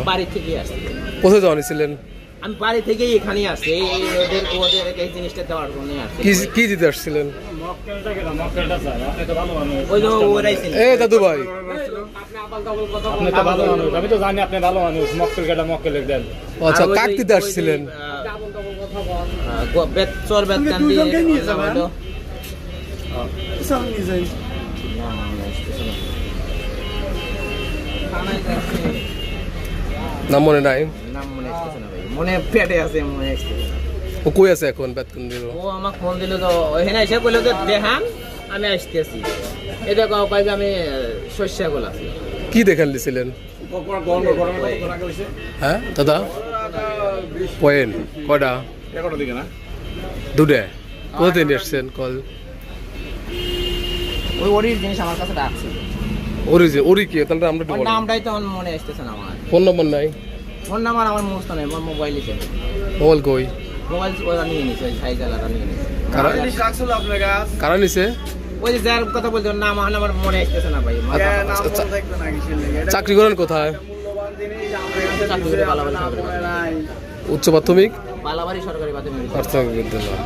বাড়ি থেকে আসছি। কোথায় যাওয়া ছিলেন? আমি বাড়ি থেকেই এখানে আসছি, ওদের এই জিনিসটা দেওয়ার জন্য আসছি। কি দিতে আসছিলেন? দাদু ভাই আমি তো জানি আপনি ভালো মানুষ, মক্কেল দেন। আচ্ছা, কাক দিতে আসছিলেন? নাম মনে নাই? মনে পেটে আছে, মনে ও কই আছে এখন? বেতকুন্দির ও আমাকে ফোন দিল তো ওখানে এসে কইলো যে দেখান আমি আসতেছি। এটা কই যে আমি শস্যা গোলা আছি। কি দেখান দিছিলেন? হ্যাঁ দাদা, পয়েন্ট কয়টা? 11টার দিকে না, দুটো। কোথায় নিয়ে আসছেন কল? ওই ওরির জিনিস আমার কাছে রাখছে। ওরি কি? তাহলে আমরা ওর নামটাই তো মনে আসতেছে না আমার। ফোন নম্বর নাই? ফোন নাম্বার আমার মুখস্থ নেই, আমার মোবাইল আছে। মোবাইল কই? মোবাইল ওরা নিয়ে নিছে, সাইকেলটা নিয়ে নিছে। কারা নিছে? ওই যে যার কথা বলতে নাম আমার মনে আসতেছে না ভাই। চাকরি করেন কোথায়? উচ্চ প্রাথমিক বালাবাড়ি সরকারি প্রাথমিক বিদ্যালয়।